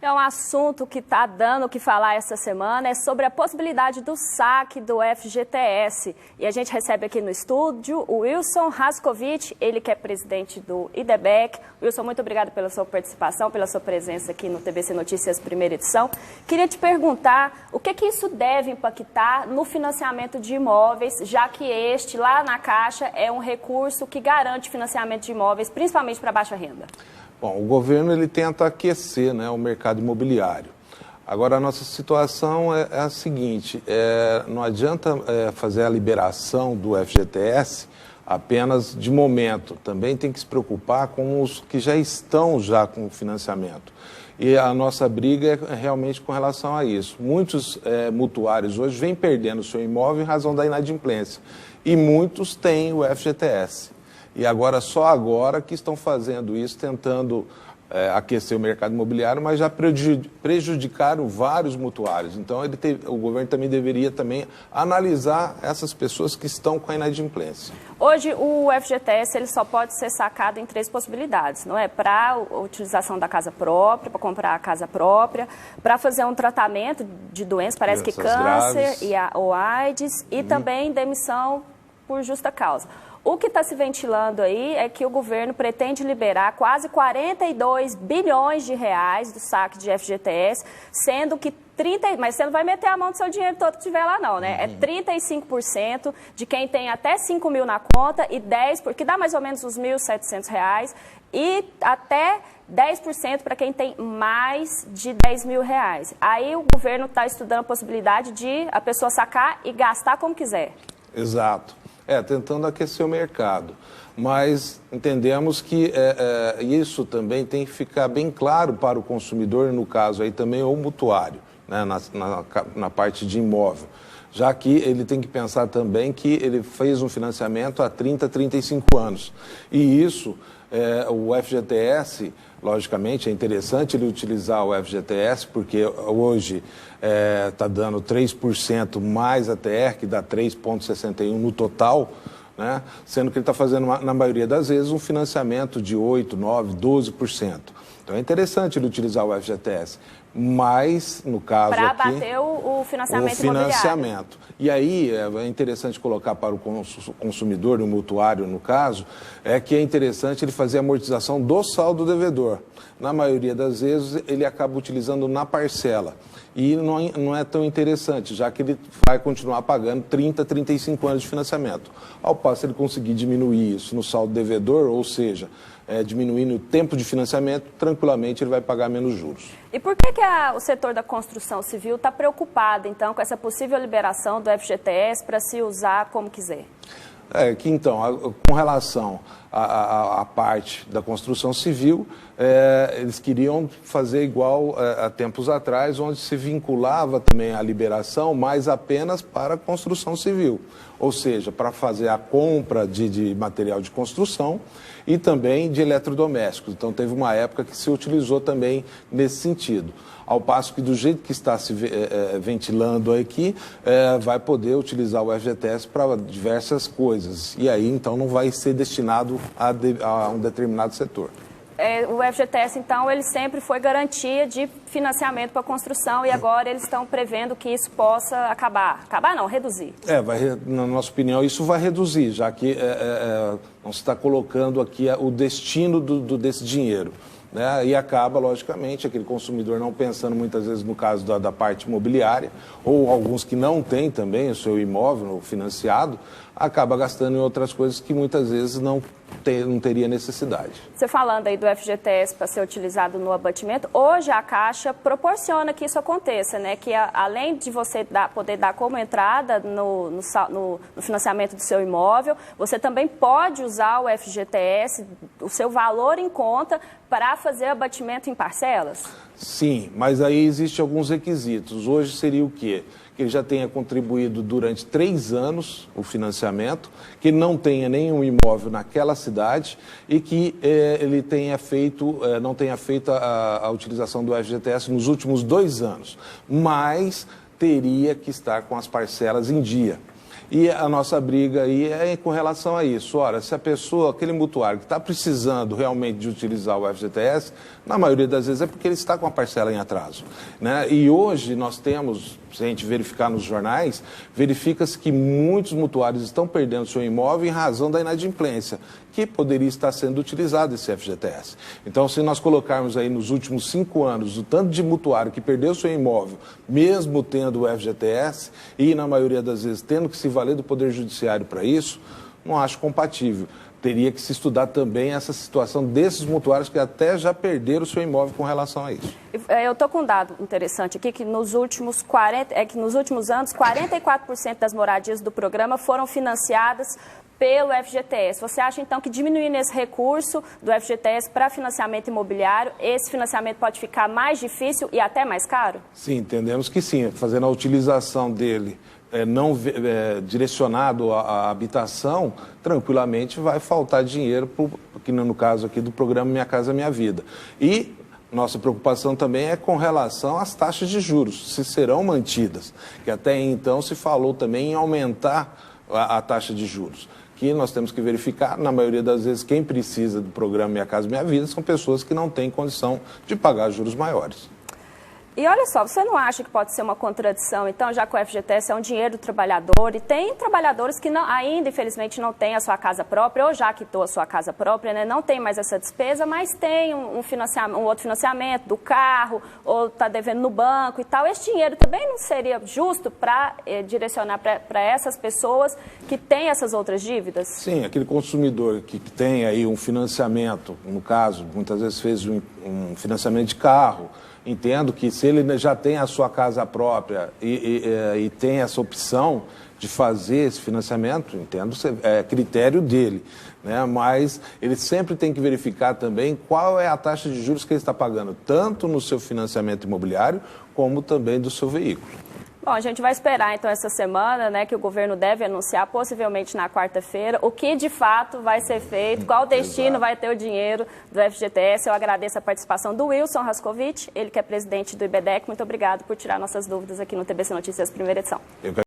É um assunto que está dando o que falar essa semana, é sobre a possibilidade do saque do FGTS. E a gente recebe aqui no estúdio o Wilson Rascovich, ele que é presidente do IDEBEC. Wilson, muito obrigado pela sua participação, pela sua presença aqui no TVC Notícias primeira edição. Queria te perguntar o que isso deve impactar no financiamento de imóveis, já que este, lá na Caixa, é um recurso que garante financiamento de imóveis, principalmente para baixa renda. Bom, o governo ele tenta aquecer, né, o mercado imobiliário. Agora, a nossa situação é a seguinte, não adianta fazer a liberação do FGTS apenas de momento. Também tem que se preocupar com os que já estão com financiamento. E a nossa briga é realmente com relação a isso. Muitos mutuários hoje vêm perdendo o seu imóvel em razão da inadimplência. E muitos têm o FGTS. E agora, só agora que estão fazendo isso, tentando aquecer o mercado imobiliário, mas já prejudicaram vários mutuários. Então, o governo também deveria analisar essas pessoas que estão com a inadimplência. Hoje, o FGTS ele só pode ser sacado em 3 possibilidades, não é? Para a utilização da casa própria, para comprar a casa própria, para fazer um tratamento de doenças, parece que câncer ou AIDS, e também demissão por justa causa. O que está se ventilando aí é que o governo pretende liberar quase 42 bilhões de reais do saque de FGTS, sendo que mas você não vai meter a mão do seu dinheiro todo que tiver lá não, né? É 35% de quem tem até 5 mil na conta e 10%, que dá mais ou menos uns R$ 1.700, e até 10% para quem tem mais de 10 mil reais. Aí o governo está estudando a possibilidade de a pessoa sacar e gastar como quiser. Exato. Tentando aquecer o mercado. Mas entendemos que isso também tem que ficar bem claro para o consumidor, no caso aí também o mutuário, né, na parte de imóvel. Já que ele tem que pensar também que ele fez um financiamento há 30, 35 anos. E isso, o FGTS, logicamente, é interessante ele utilizar o FGTS, porque hoje está dando 3% mais a TR, que dá 3,61% no total, né? Sendo que ele está fazendo, na maioria das vezes, um financiamento de 8%, 9%, 12%. Então é interessante ele utilizar o FGTS, mas, no caso para aqui... abater o financiamento imobiliário. E aí é interessante colocar para o consumidor, o mutuário no caso, que é interessante ele fazer a amortização do saldo devedor. Na maioria das vezes ele acaba utilizando na parcela. E não é tão interessante, já que ele vai continuar pagando 30, 35 anos de financiamento. Ao passo ele conseguir diminuir isso no saldo devedor, ou seja, diminuindo o tempo de financiamento, tranquilamente ele vai pagar menos juros. E por que o setor da construção civil está preocupado, então, com essa possível liberação do FGTS para se usar como quiser? Com relação à parte da construção civil, eles queriam fazer igual a tempos atrás, onde se vinculava também a liberação, mas apenas para a construção civil. Ou seja, para fazer a compra de material de construção e também de eletrodomésticos. Então, teve uma época que se utilizou também nesse sentido. Ao passo que, do jeito que está se ventilando aqui, vai poder utilizar o FGTS para diversas coisas. E aí, então, não vai ser destinado a um determinado setor. O FGTS, então, ele sempre foi garantia de financiamento para a construção e agora eles estão prevendo que isso possa acabar. Acabar não, reduzir. Na nossa opinião, isso vai reduzir, já que não se está colocando aqui o destino desse dinheiro. Né? E acaba, logicamente, aquele consumidor não pensando muitas vezes no caso da parte imobiliária, ou alguns que não têm também o seu imóvel financiado, acaba gastando em outras coisas que muitas vezes não teria necessidade. Você falando aí do FGTS para ser utilizado no abatimento, hoje a Caixa proporciona que isso aconteça, né? Que além de você poder dar como entrada no financiamento do seu imóvel, você também pode usar o FGTS, o seu valor em conta, para fazer abatimento em parcelas? Sim, mas aí existem alguns requisitos. Hoje seria o quê? Que ele já tenha contribuído durante 3 anos o financiamento, que ele não tenha nenhum imóvel naquela cidade e que ele não tenha feito a utilização do FGTS nos últimos 2 anos, mas teria que estar com as parcelas em dia. E a nossa briga aí é com relação a isso. Ora, se a pessoa, aquele mutuário que está precisando realmente de utilizar o FGTS, na maioria das vezes é porque ele está com a parcela em atraso, né? E hoje nós temos, se a gente verificar nos jornais, verifica-se que muitos mutuários estão perdendo seu imóvel em razão da inadimplência, que poderia estar sendo utilizado esse FGTS. Então, se nós colocarmos aí nos últimos 5 anos o tanto de mutuário que perdeu seu imóvel, mesmo tendo o FGTS, e na maioria das vezes tendo que se valer do Poder Judiciário para isso, não acho compatível. Teria que se estudar também essa situação desses mutuários que até já perderam o seu imóvel com relação a isso. Eu estou com um dado interessante aqui, que nos últimos anos, 44% das moradias do programa foram financiadas pelo FGTS. Você acha, então, que diminuindo esse recurso do FGTS para financiamento imobiliário, esse financiamento pode ficar mais difícil e até mais caro? Sim, entendemos que sim. Fazendo a utilização dele não direcionado à habitação, tranquilamente vai faltar dinheiro, aqui no caso aqui do programa Minha Casa Minha Vida. E nossa preocupação também é com relação às taxas de juros, se serão mantidas, que até então se falou também em aumentar a taxa de juros, que nós temos que verificar. Na maioria das vezes, quem precisa do programa Minha Casa Minha Vida são pessoas que não têm condição de pagar juros maiores. E olha só, você não acha que pode ser uma contradição, então, já que o FGTS é um dinheiro do trabalhador, e tem trabalhadores que ainda, infelizmente, não têm a sua casa própria, ou já quitou a sua casa própria, né, não tem mais essa despesa, mas tem um outro financiamento do carro, ou está devendo no banco e tal. Esse dinheiro também não seria justo para direcionar para essas pessoas que têm essas outras dívidas? Sim, aquele consumidor que tem aí um financiamento, no caso, muitas vezes fez um financiamento de carro. Entendo que se ele já tem a sua casa própria e tem essa opção de fazer esse financiamento, entendo, é critério dele, né? Mas ele sempre tem que verificar também qual é a taxa de juros que ele está pagando, tanto no seu financiamento imobiliário, como também do seu veículo. Bom, a gente vai esperar então essa semana, né, que o governo deve anunciar, possivelmente na quarta-feira, o que de fato vai ser feito, qual destino vai ter o dinheiro do FGTS. Eu agradeço a participação do Wilson Rascovitch, ele que é presidente do IBDEC. Muito obrigado por tirar nossas dúvidas aqui no TBC Notícias, primeira edição.